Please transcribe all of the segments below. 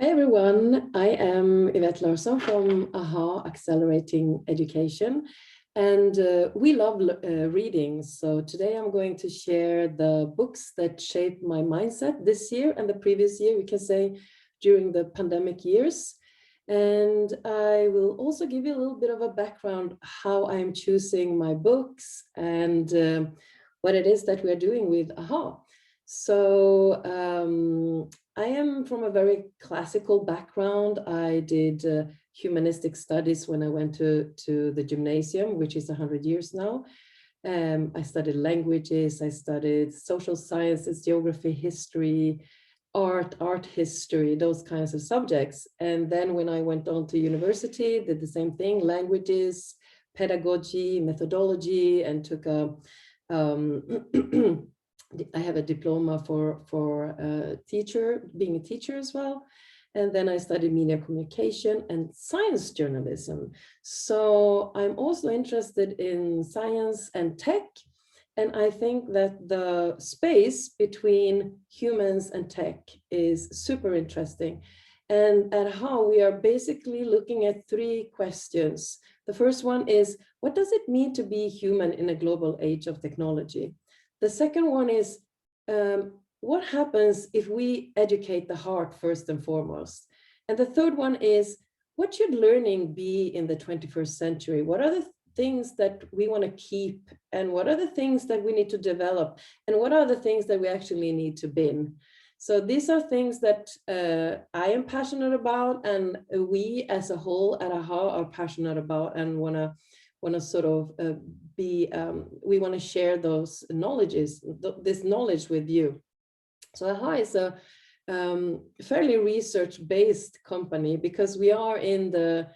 Hi everyone, I am Yvette Larsson from AHA Accelerating Education, and we love reading. So today I'm going to share the books that shaped my mindset this year and the previous year, we can say during the pandemic years. And I will also give you a little bit of a background how I'm choosing my books and what it is that we're doing with AHA. So I am from a very classical background. I did humanistic studies when I went to the gymnasium, which is 100 years now. I studied languages, I studied social sciences, geography, history, art history, those kinds of subjects. And then when I went on to university, did the same thing, languages, pedagogy, methodology, and took a I have a diploma for being a teacher as well. And then I studied media communication and science journalism. So I'm also interested in science and tech. And I think that the space between humans and tech is super interesting. And how we are basically looking at three questions. The first one is, what does it mean to be human in a global age of technology? The second one is, what happens if we educate the heart first and foremost? And the third one is, what should learning be in the 21st century? What are the things that we want to keep? And what are the things that we need to develop? And what are the things that we actually need to bin? So these are things that I am passionate about, and we as a whole at AHA are passionate about and want to sort of we want to share those knowledges, this knowledge with you. So AHA is a fairly research-based company because we are in the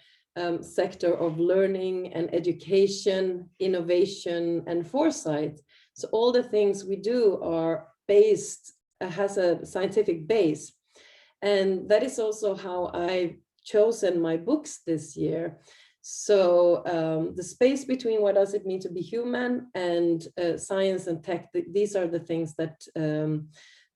sector of learning and education, innovation, and foresight. So all the things we do are based, has a scientific base. And that is also how I've chosen my books this year. So the space between what does it mean to be human and science and tech, these are the things that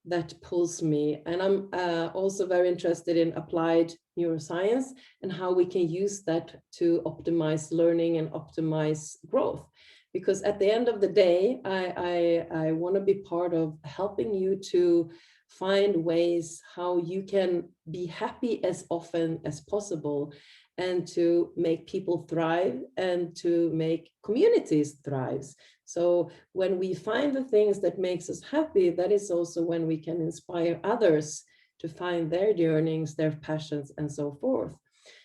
that pulls me. And I'm also very interested in applied neuroscience and how we can use that to optimize learning and optimize growth. Because at the end of the day, I want to be part of helping you to find ways how you can be happy as often as possible, and to make people thrive and to make communities thrive. So when we find the things that makes us happy, that is also when we can inspire others to find their yearnings, their passions, and so forth.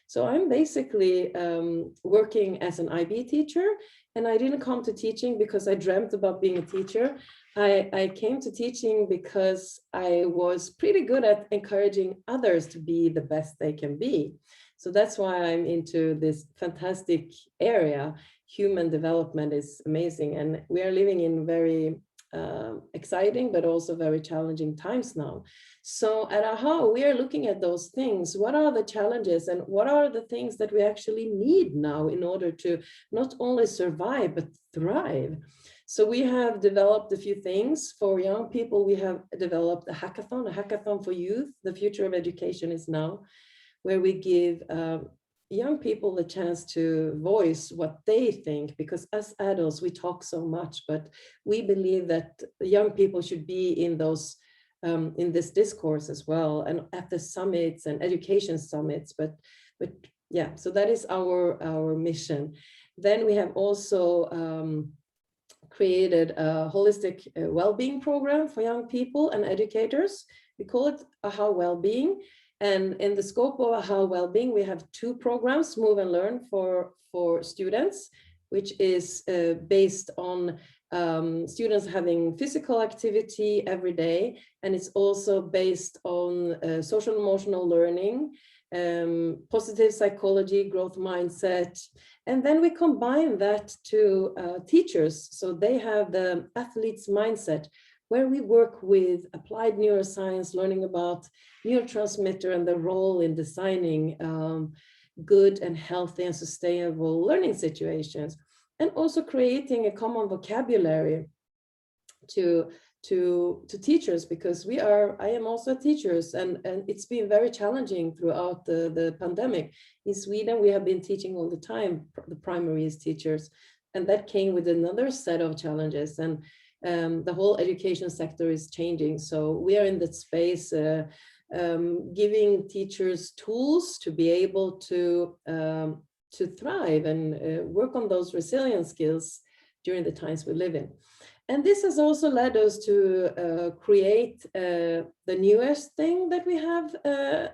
So I'm basically working as an IB teacher, and I didn't come to teaching because I dreamt about being a teacher. I came to teaching because I was pretty good at encouraging others to be the best they can be. So that's why I'm into this fantastic area. Human development is amazing, and we are living in very exciting but also very challenging times now. So at AHA, we are looking at those things. What are the challenges and what are the things that we actually need now in order to not only survive but thrive? So we have developed a few things for young people. We have developed a hackathon for youth. The future of education is now, where we give young people the chance to voice what they think, because as adults, we talk so much, but we believe that young people should be in those, in this discourse as well, and at the summits and education summits, but yeah, so that is our mission. Then we have also created a holistic well-being program for young people and educators. We call it AHA Wellbeing. And in the scope of AHA Wellbeing, we have two programs, Move and Learn for students, which is based on students having physical activity every day. And it's also based on social emotional learning, positive psychology, growth mindset. And then we combine that to teachers. So they have the athlete's mindset, where we work with applied neuroscience, learning about neurotransmitter and the role in designing good and healthy and sustainable learning situations, and also creating a common vocabulary to to teachers, because I am also teachers, and it's been very challenging throughout the pandemic. In Sweden, we have been teaching all the time, the primary teachers, and that came with another set of challenges. And the whole education sector is changing. So we are in that space, giving teachers tools to be able to thrive and work on those resilience skills during the times we live in. And this has also led us to create the newest thing that we have,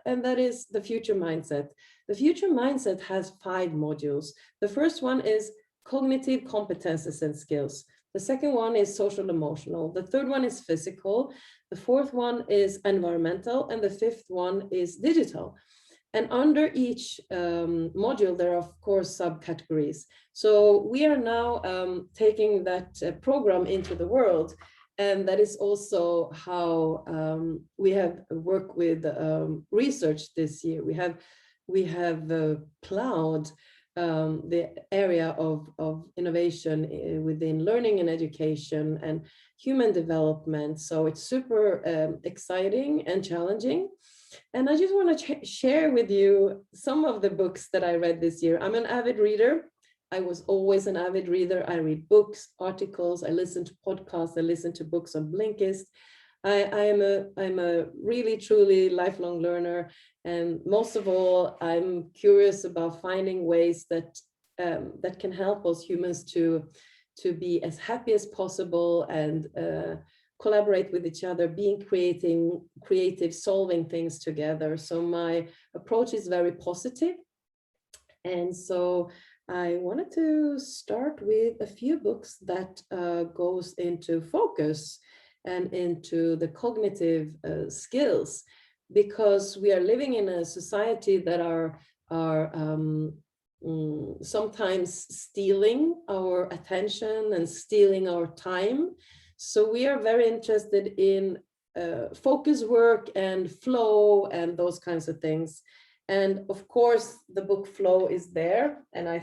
and that is the future mindset. The future mindset has 5 modules. The first one is cognitive competences and skills. The second one is social emotional. The third one is physical. The fourth one is environmental. And the fifth one is digital. And under each module, there are, of course, subcategories. So we are now taking that program into the world. And that is also how we have worked with research this year. We have plowed the area of innovation within learning and education and human development. So it's super exciting and challenging. And I just want to share with you some of the books that I read this year. I'm an avid reader. I was always an avid reader. I read books, articles, I listen to podcasts, I listen to books on Blinkist. I'm a really, truly lifelong learner. And most of all, I'm curious about finding ways that that can help us humans to be as happy as possible and collaborate with each other, being creative, solving things together. So my approach is very positive. And so I wanted to start with a few books that goes into focus and into the cognitive skills, because we are living in a society that are sometimes stealing our attention and stealing our time. So we are very interested in focus work and flow and those kinds of things. And of course, the book Flow is there. And I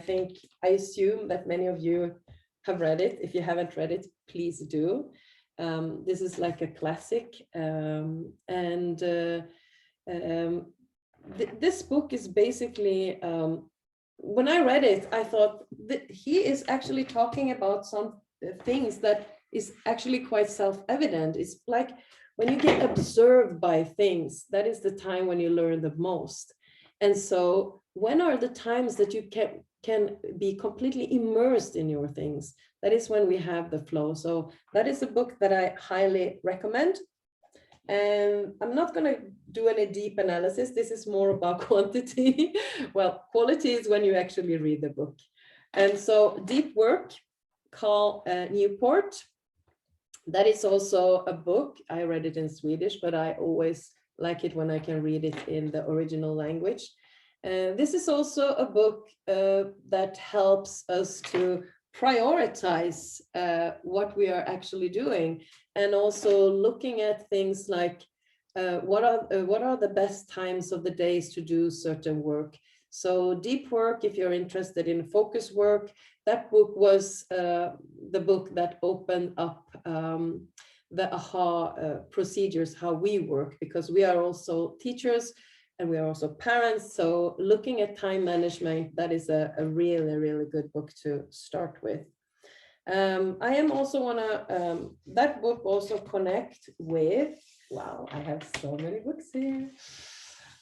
assume that many of you have read it. If you haven't read it, please do. This is like a classic. This book is basically, when I read it, I thought that he is actually talking about some things that is actually quite self-evident. It's like when you get observed by things, that is the time when you learn the most. And so when are the times that you can be completely immersed in your things? That is when we have the flow. So that is a book that I highly recommend. And I'm not going to do any deep analysis. This is more about quantity. Well, quality is when you actually read the book. And so Deep Work, Carl Newport. That is also a book. I read it in Swedish, but I always like it when I can read it in the original language. This is also a book that helps us to prioritize what we are actually doing, and also looking at things like what are the best times of the days to do certain work. So Deep Work, if you're interested in focus work, that book was the book that opened up the AHA procedures, how we work, because we are also teachers and we are also parents. So looking at time management, that is a really, really good book to start with. I am also that book also connect with, wow, I have so many books here.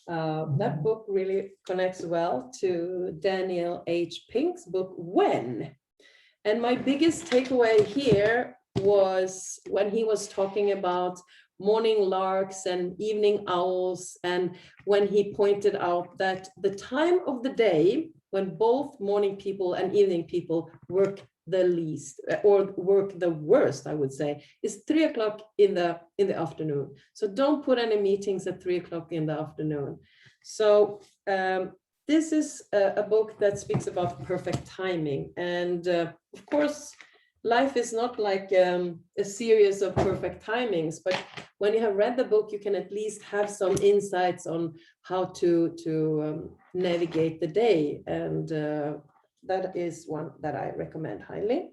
That book really connects well to Daniel H. Pink's book, When. And my biggest takeaway here was when he was talking about morning larks and evening owls, and when he pointed out that the time of the day when both morning people and evening people work the least, or work the worst, I would say, is 3 o'clock in the afternoon. So don't put any meetings at 3 o'clock in the afternoon. So this is a book that speaks about perfect timing. And of course, life is not like a series of perfect timings, but when you have read the book, you can at least have some insights on how to navigate the day. And that is one that I recommend highly.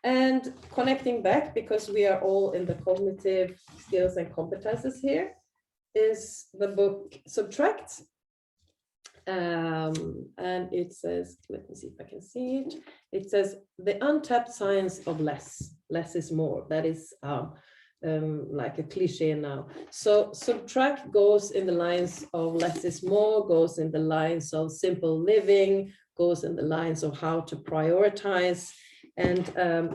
And connecting back, because we are all in the cognitive skills and competences here, is the book Subtract. And it says, let me see if I can see it. It says, the untapped science of less. Less is more. That is like a cliche now. So Subtract goes in the lines of less is more, goes in the lines of simple living, goes in the lines of how to prioritize. And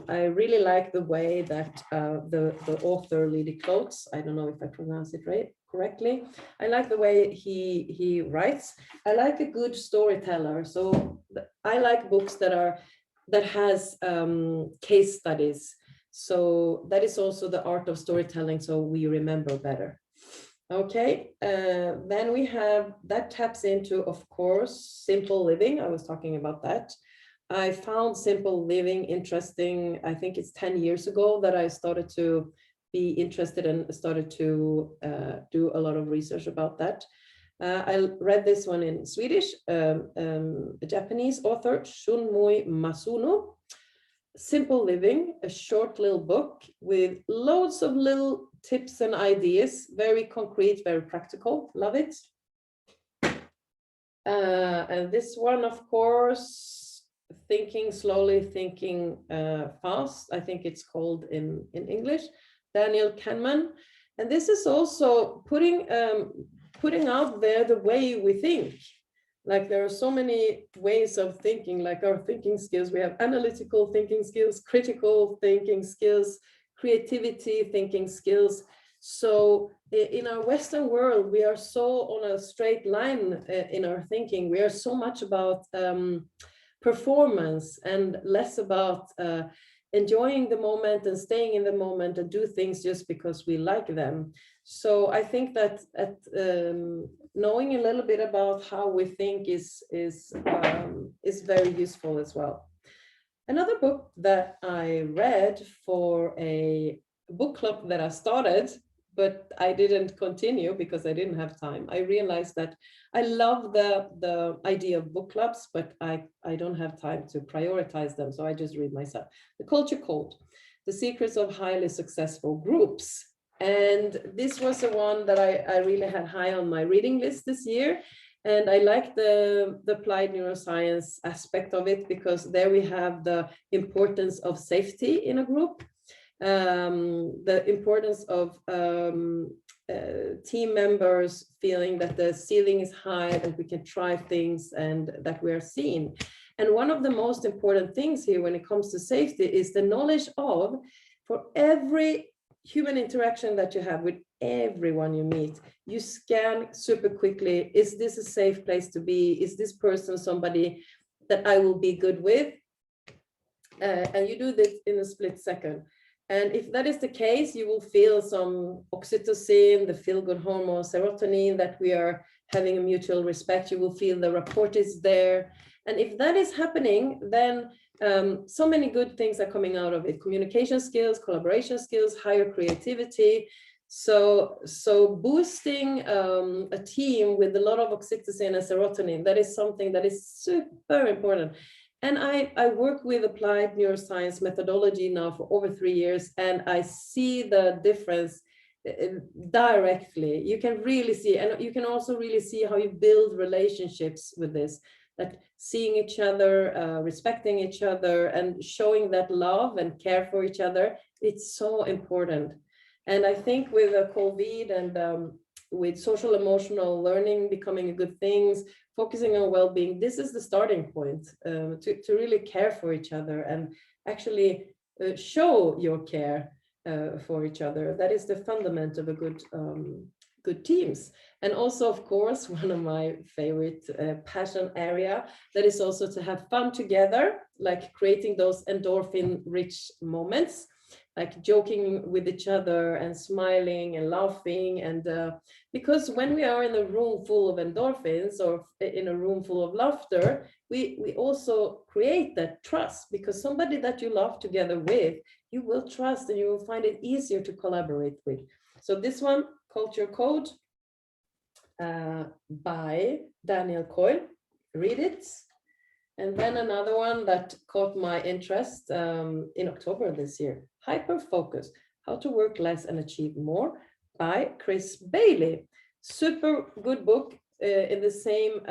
I really like the way that the author Lily Klotz, I don't know if I pronounce it right, correctly. I like the way he writes. I like a good storyteller. So I like books that has case studies. So that is also the art of storytelling, so we remember better. Okay, then we have, that taps into, of course, simple living. I was talking about that. I found simple living interesting. I think it's 10 years ago that I started to be interested and started to do a lot of research about that. I read this one in Swedish, a Japanese author, Shunmoi Masuno. Simple Living, a short little book with loads of little tips and ideas, very concrete, very practical. Love it. And this one, of course, Thinking Slowly, Thinking Fast. I think it's called in English, Daniel Kahneman. And this is also putting out there the way we think. Like there are so many ways of thinking, like our thinking skills. We have analytical thinking skills, critical thinking skills, creativity thinking skills. So in our Western world, we are so on a straight line in our thinking. We are so much about performance and less about enjoying the moment and staying in the moment and do things just because we like them. So I think that knowing a little bit about how we think is very useful as well. Another book that I read for a book club that I started, but I didn't continue because I didn't have time. I realized that I love the idea of book clubs, but I don't have time to prioritize them. So I just read myself. The Culture Code, The Secrets of Highly Successful Groups. And this was the one that I really had high on my reading list this year. And I like the applied neuroscience aspect of it, because there we have the importance of safety in a group, the importance of team members feeling that the ceiling is high, that we can try things and that we are seen. And one of the most important things here when it comes to safety is the knowledge of, for every human interaction that you have with everyone you meet, you scan super quickly. Is this a safe place to be? Is this person somebody that I will be good with? And you do this in a split second. And if that is the case, you will feel some oxytocin, the feel-good hormone, serotonin, that we are having a mutual respect. You will feel the rapport is there. And if that is happening, then so many good things are coming out of it. Communication skills, collaboration skills, higher creativity. So boosting a team with a lot of oxytocin and serotonin, that is something that is super important. And I work with applied neuroscience methodology now for over 3 years, and I see the difference directly. You can really see, and you can also really see how you build relationships with this, that seeing each other, respecting each other, and showing that love and care for each other, it's so important. And I think with COVID and with social emotional learning becoming a good thing, focusing on well-being, this is the starting point to really care for each other and actually show your care for each other. That is the fundament of a good teams. And also, of course, one of my favorite passion area, that is also to have fun together, like creating those endorphin-rich moments, like joking with each other and smiling and laughing. And because when we are in a room full of endorphins or in a room full of laughter, we also create that trust, because somebody that you laugh together with, you will trust and you will find it easier to collaborate with. So this one, Culture Code by Daniel Coyle, read it. And then another one that caught my interest in October this year, Hyperfocus, How to Work Less and Achieve More by Chris Bailey. Super good book in the same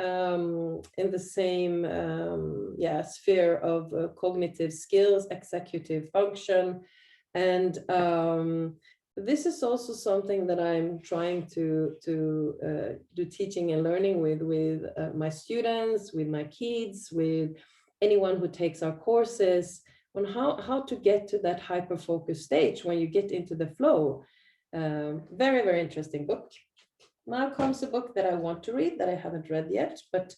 sphere of cognitive skills, executive function. And this is also something that I'm trying to do teaching and learning with my students, with my kids, with anyone who takes our courses, on how to get to that hyper-focused stage when you get into the flow. Very, very interesting book. Now comes a book that I want to read that I haven't read yet, but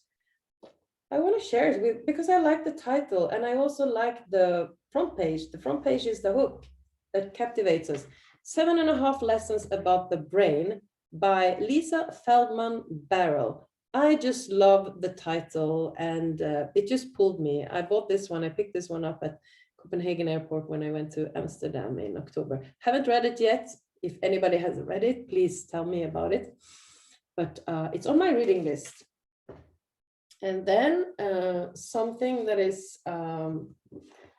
I want to share it with, because I like the title and I also like the front page. The front page is the hook that captivates us. 7.5 Lessons About the Brain by Lisa Feldman Barrel. I just love the title and it just pulled me. I bought this one. I picked this one up at Copenhagen Airport when I went to Amsterdam in October. Haven't read it yet. If anybody hasn't read it, please tell me about it. But it's on my reading list. And then something that is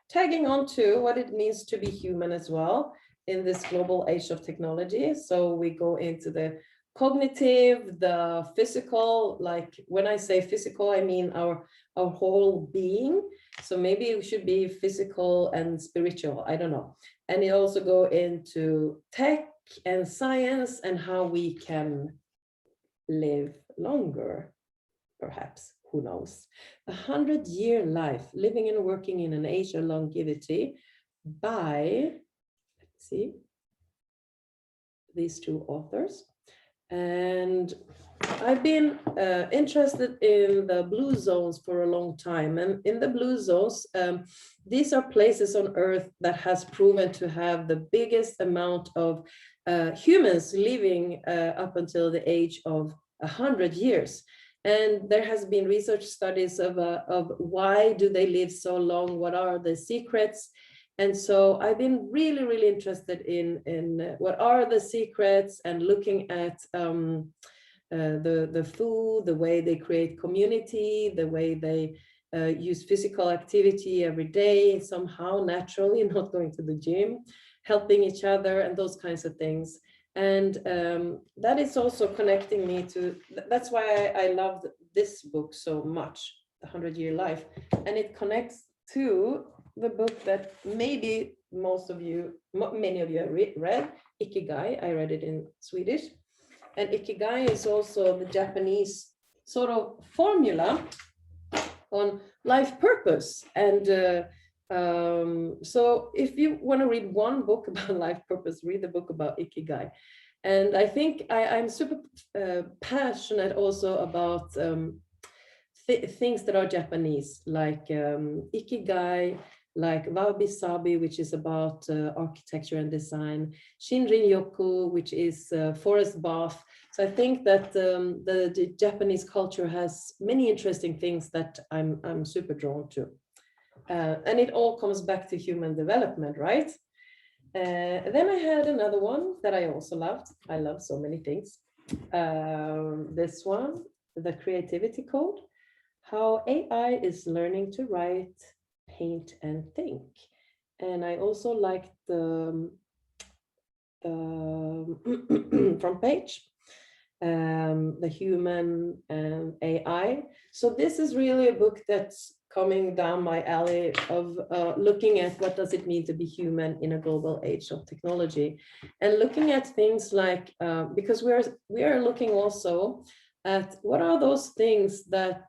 tagging on to what it means to be human as well in this global age of technology. So we go into the cognitive, the physical, like when I say physical, I mean our whole being. So maybe it should be physical and spiritual, I don't know. And it also go into tech and science and how we can live longer, perhaps, who knows. 100-year life, living and working in an age of longevity by, let's see, these two authors. And I've been interested in the blue zones for a long time. And in the blue zones, these are places on Earth that has proven to have the biggest amount of humans living up until the age of 100 years. And there has been research studies of why do they live so long? What are the secrets? And so I've been really, really interested in what are the secrets and looking at the food, the way they create community, the way they use physical activity every day, somehow naturally, not going to the gym, helping each other and those kinds of things. And that is also connecting me to, that's why I loved this book so much, The 100-Year Life. And it connects to the book that maybe many of you have read, Ikigai. I read it in Swedish. And Ikigai is also the Japanese sort of formula on life purpose. And so if you want to read one book about life purpose, read the book about Ikigai. And I think I'm super passionate also about things that are Japanese, like Ikigai, like Wabi-sabi, which is about architecture and design, Shinrin-yoku, which is forest bath. So I think that the Japanese culture has many interesting things that I'm super drawn to. And it all comes back to human development, right? Then I had another one that I also loved. I love so many things. This one, The Creativity Code, How AI is Learning to Write, Paint, and Think. And I also liked the front page, The Human and AI. So this is really a book that's coming down my alley of looking at what does it mean to be human in a global age of technology, and looking at things like, because we are looking also at what are those things that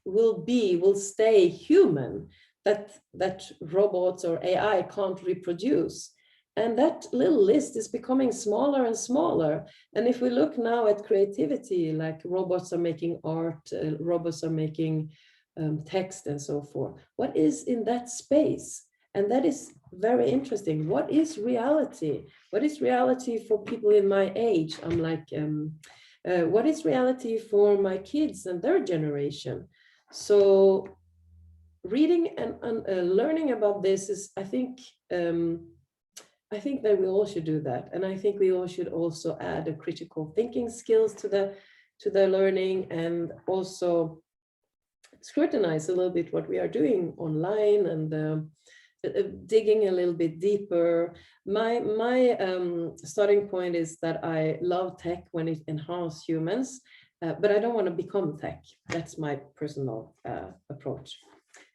will stay human, that robots or AI can't reproduce. And that little list is becoming smaller and smaller. And if we look now at creativity, like robots are making art, robots are making text and so forth, what is in that space? And that is very interesting. What is reality? What is reality for people in my age? I'm like, what is reality for my kids and their generation? So reading and learning about this is, I think that we all should do that. And I think we all should also add a critical thinking skills to the learning, and also scrutinize a little bit what we are doing online and digging a little bit deeper. My starting point is that I love tech when it enhances humans, but I don't want to become tech. That's my personal approach.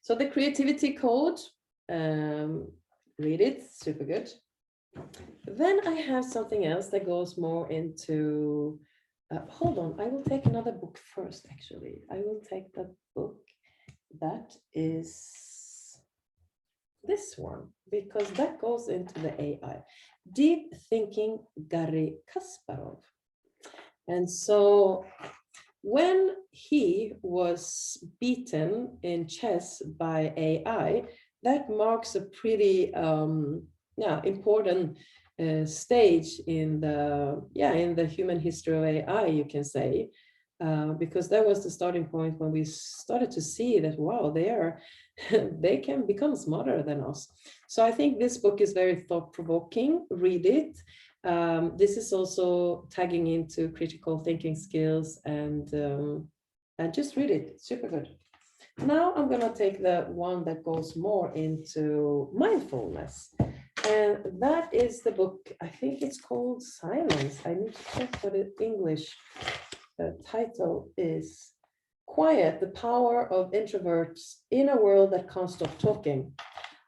So the creativity code, read it, super good. Then I have something else that goes more into, hold on, I will take another book first, actually. I will take the book that is this one, because that goes into the AI. Deep Thinking, Garry Kasparov. And so when he was beaten in chess by AI, that marks a pretty important stage in the human history of AI, you can say, because that was the starting point when we started to see that, wow, they can become smarter than us. So I think this book is very thought-provoking. Read it. This is also tagging into critical thinking skills, and just read it. Super good. Now I'm going to take the one that goes more into mindfulness. And that is the book, I think it's called Silence. I need to check what the English title is. Quiet, the Power of Introverts in a World That Can't Stop Talking.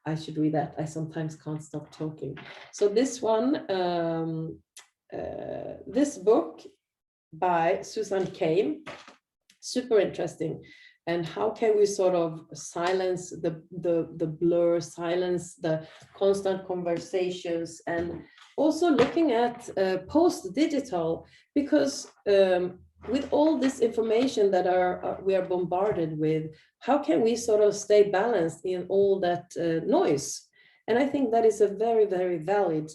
I should read that. I sometimes can't stop talking. So this one, this book by Susan Cain, super interesting. And how can we sort of silence the blur, silence the constant conversations, and also looking at post-digital, because with all this information that we are bombarded with, how can we sort of stay balanced in all that noise? And I think that is a very, very valid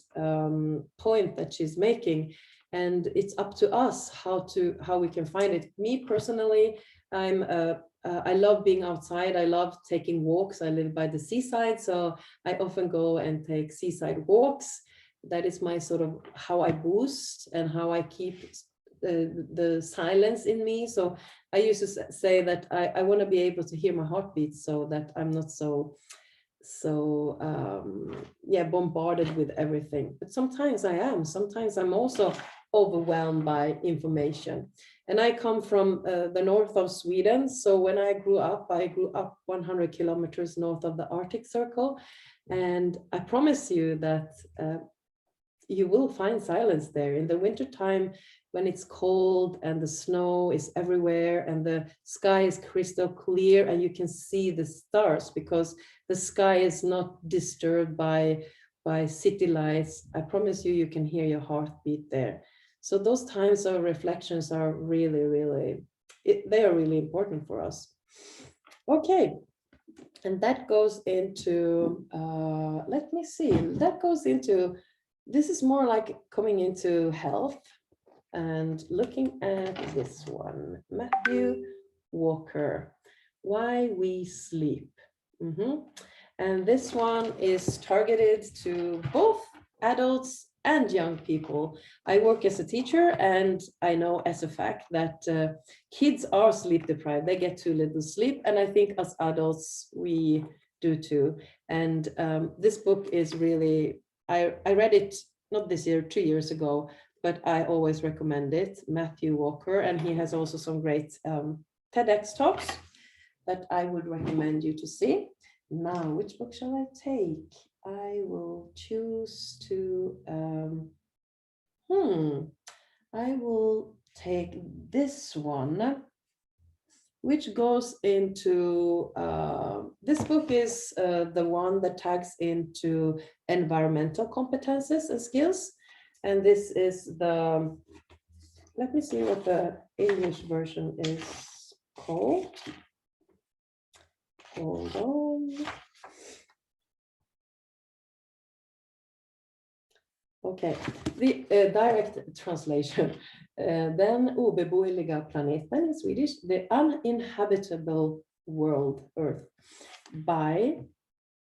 point that she's making. And it's up to us how we can find it. Me personally, I love being outside. I love taking walks. I live by the seaside, so I often go and take seaside walks. That is my sort of how I boost and how I keep the silence in me. So I used to say that I want to be able to hear my heartbeat, so that I'm not so bombarded with everything. But sometimes I am. Sometimes I'm also overwhelmed by information. And I come from the north of Sweden. So when I grew up 100 kilometers north of the Arctic Circle. And I promise you that you will find silence there in the wintertime, when it's cold and the snow is everywhere and the sky is crystal clear and you can see the stars because the sky is not disturbed by city lights. I promise you can hear your heartbeat there. So those times of reflections are really, they are really important for us. Okay, and that goes into, let me see, that goes into, this is more like coming into health and looking at this one, Matthew Walker, Why We Sleep. And this one is targeted to both adults and young people. I work as a teacher, and I know as a fact that kids are sleep deprived. They get too little sleep, and I think as adults we do too. And this book is really, I read it not this year, 2 years ago, but I always recommend it. Matthew Walker, and he has also some great TEDx talks that I would recommend you to see. Now, which book shall I take? I will choose to, I will take this one, which goes into, this book is the one that tags into environmental competences and skills. And this is the, let me see what the English version is called. Hold on. Okay, the direct translation. Den obeboeliga planeten in Swedish, The Uninhabitable World, Earth, by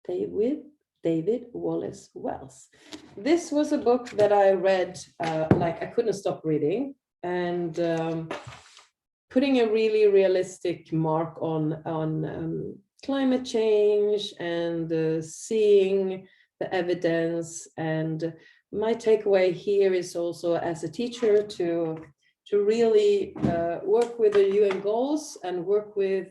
David Wallace Wells. This was a book that I read, like I couldn't stop reading, and putting a really realistic mark on climate change and seeing the evidence. And my takeaway here is also as a teacher to really work with the UN goals and work with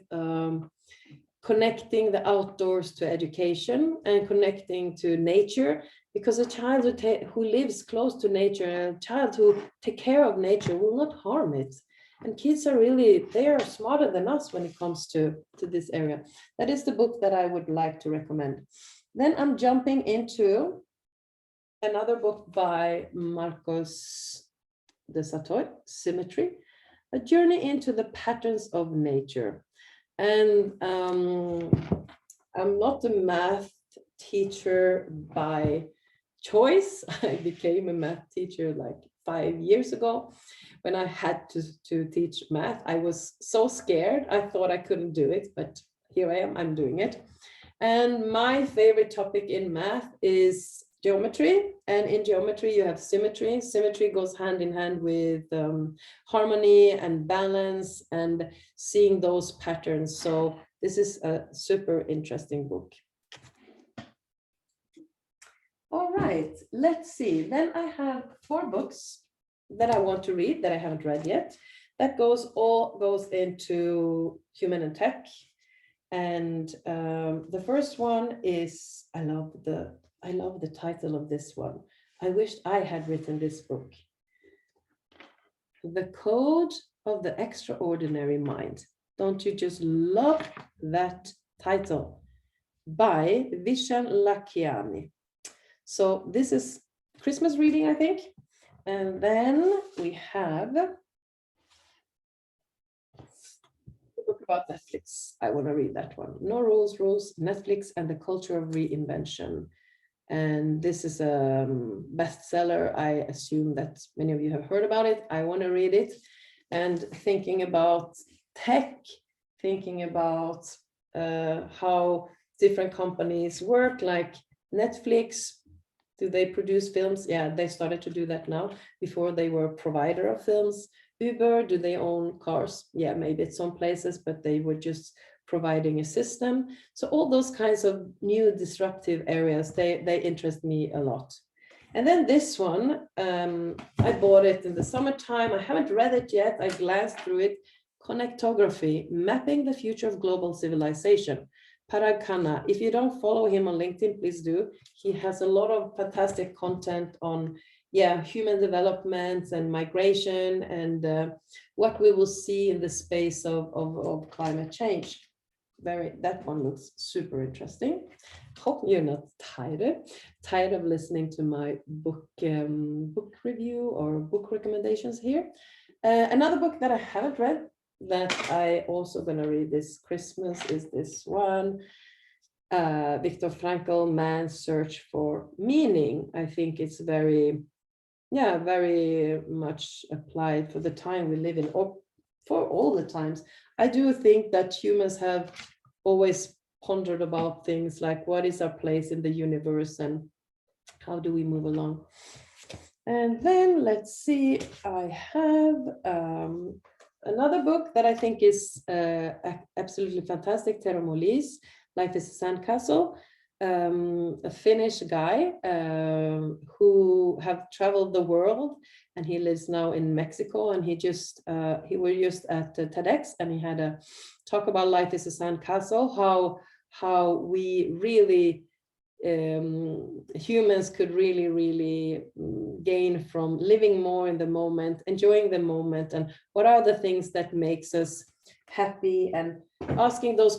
connecting the outdoors to education and connecting to nature, because a child who lives close to nature, a child who take care of nature will not harm it. And kids are really, they are smarter than us when it comes to this area. That is the book that I would like to recommend. Then I'm jumping into another book by Marcos de Satoy, Symmetry, A Journey into the Patterns of Nature. And I'm not a math teacher by choice. I became a math teacher like 5 years ago. When I had to teach math, I was so scared. I thought I couldn't do it, but here I am, I'm doing it. And my favorite topic in math is geometry. And in geometry, you have symmetry. Symmetry goes hand in hand with harmony and balance and seeing those patterns. So this is a super interesting book. All right, let's see. Then I have 4 books that I want to read that I haven't read yet. That all goes into human and tech. And the first one is, I love the title of this one. I wished I had written this book. The Code of the Extraordinary Mind. Don't you just love that title? By Vishen Lakhiani. So this is Christmas reading, I think. And then we have a book about Netflix. I want to read that one. No Rules, Netflix and the Culture of Reinvention. And this is a bestseller. I assume that many of you have heard about it. I want to read it. And thinking about tech, thinking about how different companies work, like Netflix. Do they produce films? Yeah, they started to do that now. Before they were a provider of films. Uber, do they own cars? Yeah, maybe it's some places, but they were just providing a system. So all those kinds of new disruptive areas, they interest me a lot. And then this one, I bought it in the summertime. I haven't read it yet. I glanced through it. Connectography, Mapping the Future of Global Civilization. Parag Khanna. If you don't follow him on LinkedIn, please do. He has a lot of fantastic content on human development and migration and what we will see in the space of climate change. That one looks super interesting. Hope you're not tired of listening to my book review or book recommendations here. Another book that I haven't read that I also going to read this Christmas is this one, Viktor Frankl, Man's Search for Meaning. I think it's very much applied for the time we live in, or for all the times. I do think that humans have always pondered about things like what is our place in the universe and how do we move along. And then let's see, I have another book that I think is absolutely fantastic, Tero Moli's Life is a Sandcastle, a Finnish guy who have traveled the world, and he lives now in Mexico, and he was just at TEDx, and he had a talk about life is a sandcastle, how we really humans could really gain from living more in the moment, enjoying the moment, and what are the things that makes us happy, and asking those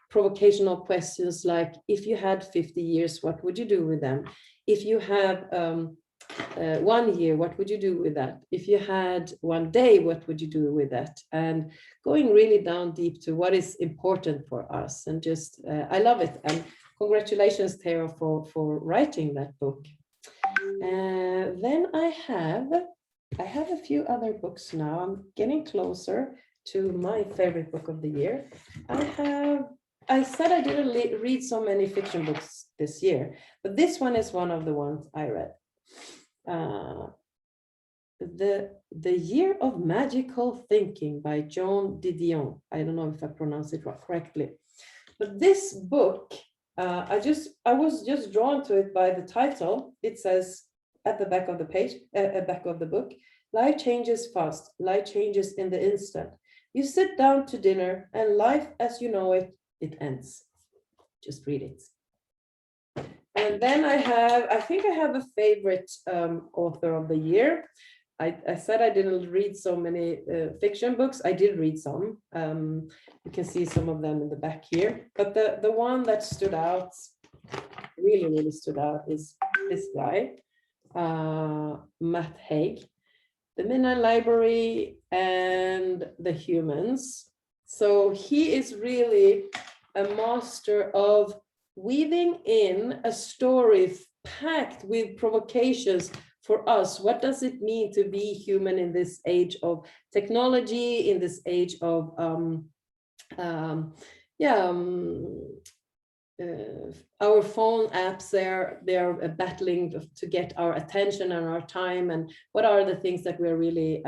provocational questions like, if you had 50 years, what would you do with them? If you have 1 year, what would you do with that? If you had 1 day, what would you do with that? And going really down deep to what is important for us, and just I love it. And congratulations, Tero, for writing that book. Then I have a few other books now. I'm getting closer to my favorite book of the year. I said I didn't read so many fiction books this year, but this one is one of the ones I read. The Year of Magical Thinking by Joan Didion. I don't know if I pronounce it correctly, but this book, I was just drawn to it by the title. It says at the back of the page, back of the book, life changes fast, life changes in the instant. You sit down to dinner and life as you know it, it ends. Just read it. And then I think I have a favorite author of the year. I said I didn't read so many fiction books. I did read some. You can see some of them in the back here. But the one that stood out, really stood out, is this guy, Matt Haig, The Midnight Library and The Humans. So he is really a master of weaving in a story packed with provocations for us. What does it mean to be human in this age of technology, in this age of our phone apps? They're battling to get our attention and our time, and what are the things that we're really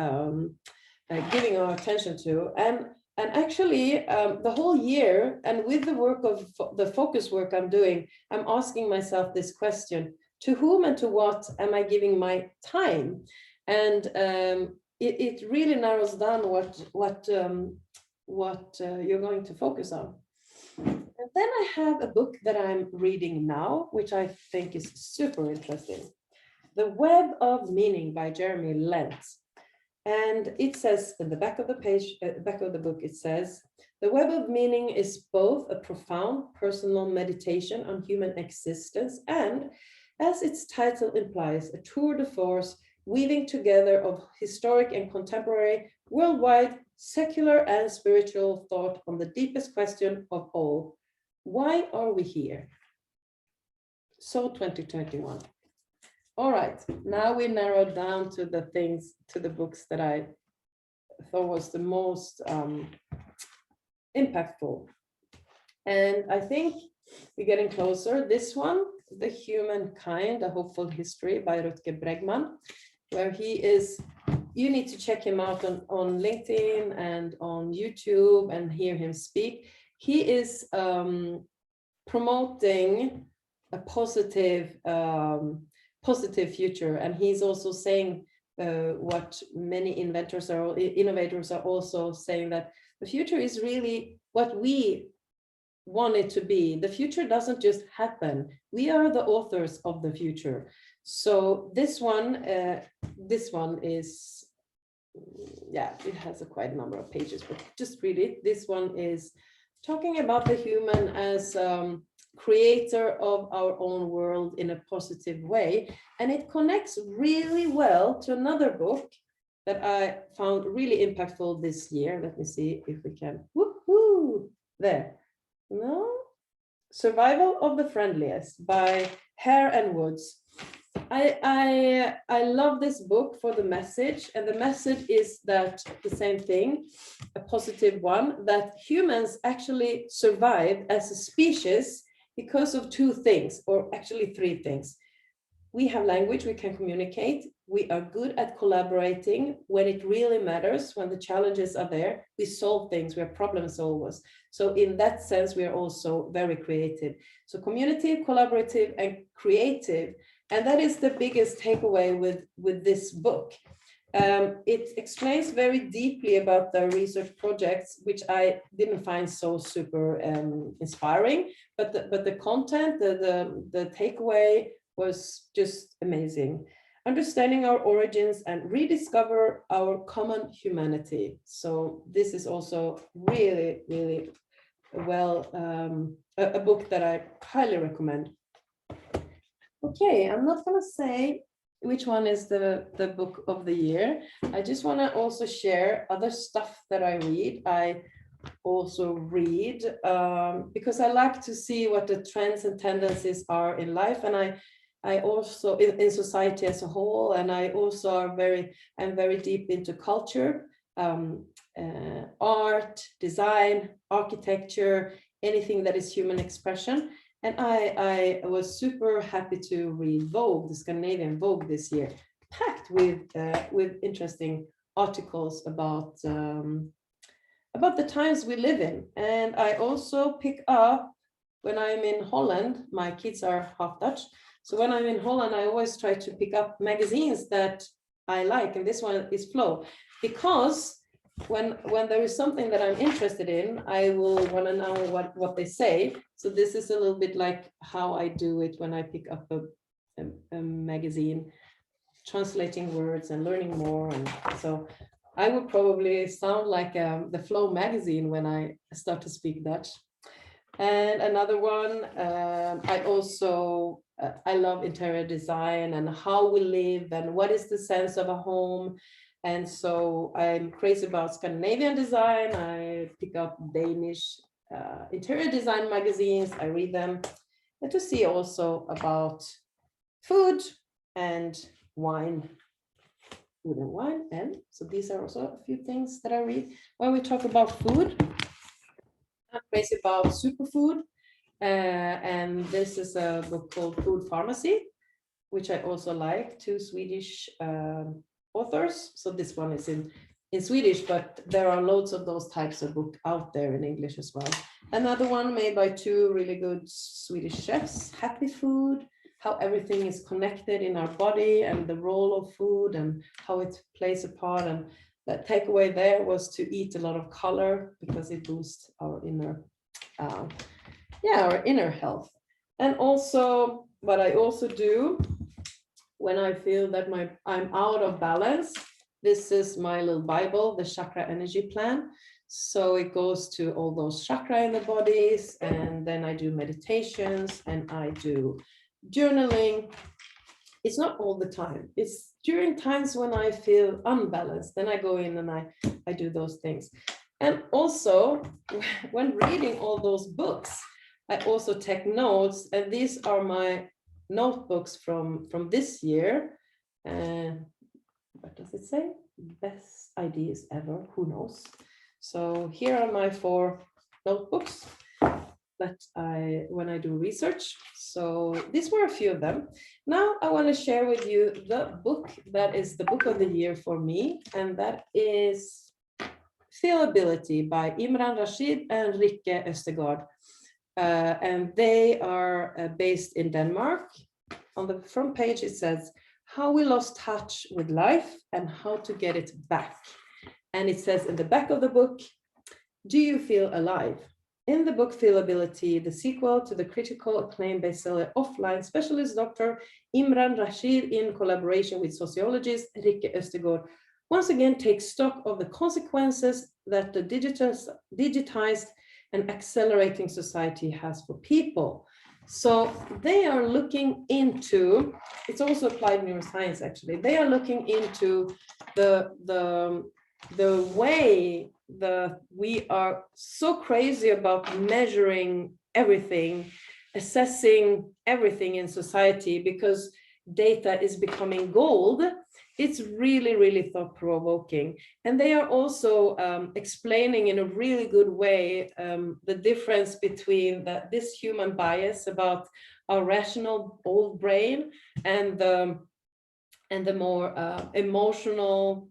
giving our attention to. And actually, the whole year, and with the work of the focus work I'm doing, I'm asking myself this question: to whom and to what am I giving my time? And it really narrows down what you're going to focus on. And then I have a book that I'm reading now, which I think is super interesting: The Web of Meaning by Jeremy Lent. And it says in the back of the page, back of the book, it says, the web of meaning is both a profound personal meditation on human existence and, as its title implies, a tour de force weaving together of historic and contemporary, worldwide, secular and spiritual thought on the deepest question of all: why are we here? So 2021. All right, now we narrowed down to the things, to the books that I thought was the most impactful. And I think we're getting closer. This one, The Humankind, A Hopeful History by Rutger Bregman, where he is, you need to check him out on LinkedIn and on YouTube and hear him speak. He is promoting a positive future, and he's also saying what many inventors or innovators are also saying, that the future is really what we want it to be. The future doesn't just happen. We are the authors of the future. So this one is, yeah, it has quite a number of pages, but just read it. This one is talking about the human as creator of our own world in a positive way. And it connects really well to another book that I found really impactful this year. Let me see if we can, woohoo, there. No, Survival of the Friendliest by Hare and Woods. I love this book for the message, and the message is that the same thing, a positive one, that humans actually survive as a species because of two things, or actually three things. We have language, we can communicate, we are good at collaborating when it really matters, when the challenges are there, we solve things, we are problem solvers. So in that sense, we are also very creative. So community, collaborative, and creative. And that is the biggest takeaway with this book. It explains very deeply about the research projects, which I didn't find so super inspiring, but the content, the takeaway was just amazing. Understanding our origins and rediscover our common humanity. So this is also really, really well, a book that I highly recommend. Okay, I'm not going to say which one is the book of the year. I just want to also share other stuff that I read. I also read because I like to see what the trends and tendencies are in life, and I also in society as a whole, and I also am very deep into culture, art, design, architecture, anything that is human expression. And I was super happy to read Vogue, the Scandinavian Vogue this year. packed with interesting articles about the times we live in. And I also pick up, when I'm in Holland, my kids are half Dutch, so when I'm in Holland, I always try to pick up magazines that I like, and this one is Flow, because when there is something that I'm interested in, I will want to know what they say. So this is a little bit like how I do it when I pick up a magazine, translating words and learning more. And so I would probably sound like the Flow magazine when I start to speak Dutch. And another one, I also, I love interior design and how we live and what is the sense of a home. And so I'm crazy about Scandinavian design. I pick up Danish interior design magazines, I read them, and to see also about food and wine. Food and wine. And so these are also a few things that I read. When we talk about food, I'm crazy about superfood. And this is a book called Food Pharmacy, which I also like, two Swedish authors. So this one is in Swedish, but there are loads of those types of books out there in English as well. Another one made by two really good Swedish chefs, Happy Food, how everything is connected in our body and the role of food and how it plays a part. And the takeaway there was to eat a lot of color because it boosts our inner, our inner health. And also, what I also do when I feel that I'm out of balance, this is my little Bible, the Chakra Energy Plan. So it goes to all those chakra in the bodies, and then I do meditations and I do journaling. It's not all the time. It's during times when I feel unbalanced, then I go in and I do those things. And also, when reading all those books, I also take notes, and these are my notebooks from this year. What does it say? Best ideas ever, who knows? So here are my 4 notebooks that when I do research. So these were a few of them. Now I want to share with you the book that is the book of the year for me, and that is Fillability by Imran Rashid and Rikke Østegård. And they are based in Denmark. On the front page it says, how we lost touch with life and how to get it back. And it says in the back of the book, do you feel alive? In the book Fillability, the sequel to the critical acclaimed bestseller Offline, specialist Dr. Imran Rashid, in collaboration with sociologist Rikke Østegård, once again takes stock of the consequences that the digitized and accelerating society has for people. So they are looking into, it's also applied neuroscience actually, they are looking into the way that we are so crazy about measuring everything, assessing everything in society because data is becoming gold. It's really, really thought-provoking. And they are also explaining in a really good way the difference between this human bias about our rational old brain and the more emotional,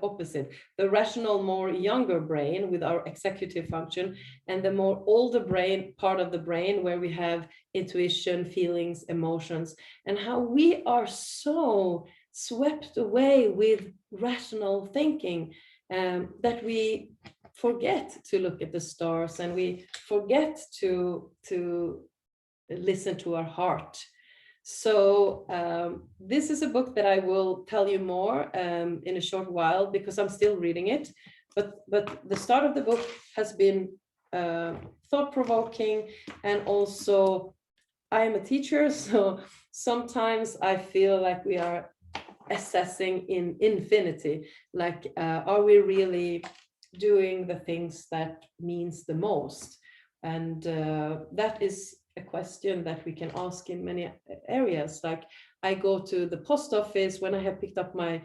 opposite. The rational, more younger brain with our executive function, and the more older brain, part of the brain where we have intuition, feelings, emotions, and how we are so swept away with rational thinking that we forget to look at the stars and we forget to listen to our heart. So this is a book that I will tell you more in a short while because I'm still reading it. But the start of the book has been thought-provoking, and also I am a teacher, so sometimes I feel like we are assessing in infinity. Like, are we really doing the things that means the most? And that is a question that we can ask in many areas. Like, I go to the post office, when I have picked up my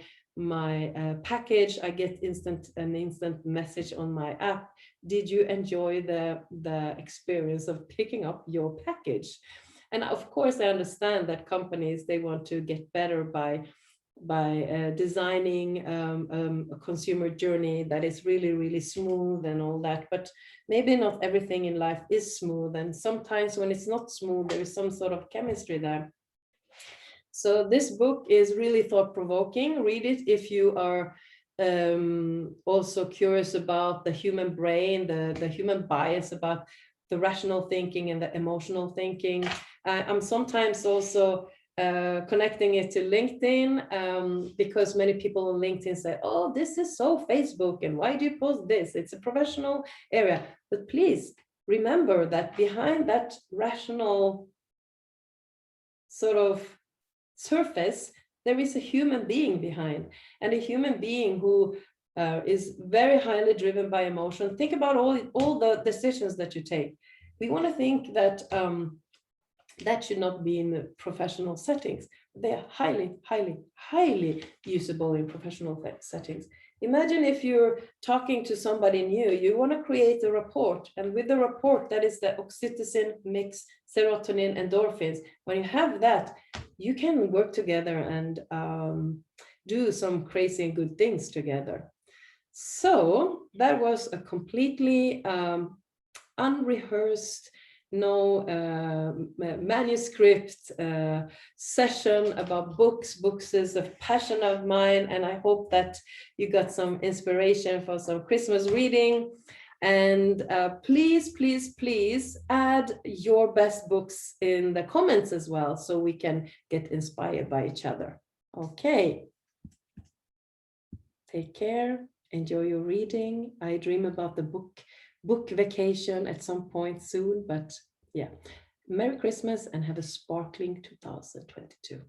package, I get an instant message on my app. Did you enjoy the experience of picking up your package? And of course, I understand that companies, they want to get better by designing a consumer journey that is really, really smooth and all that. But maybe not everything in life is smooth. And sometimes when it's not smooth, there is some sort of chemistry there. So this book is really thought-provoking. Read it if you are also curious about the human brain, the human bias, about the rational thinking and the emotional thinking. I'm sometimes also connecting it to LinkedIn because many people on LinkedIn say, oh, this is so Facebook, and why do you post this? It's a professional area. But please remember that behind that rational sort of surface, there is a human being behind, and a human being who is very highly driven by emotion. Think about all the decisions that you take. We want to think that that should not be in professional settings. They are highly, highly, highly usable in professional settings. Imagine if you're talking to somebody new, you want to create a report, and with the report, that is the oxytocin mix, serotonin, endorphins. When you have that, you can work together and do some crazy and good things together. So that was a completely unrehearsed, no manuscript session about books. Books is a passion of mine, and I hope that you got some inspiration for some Christmas reading. And please, please, please add your best books in the comments as well, so we can get inspired by each other. Okay. Take care. Enjoy your reading. I dream about the book vacation at some point soon, but yeah. Merry Christmas and have a sparkling 2022.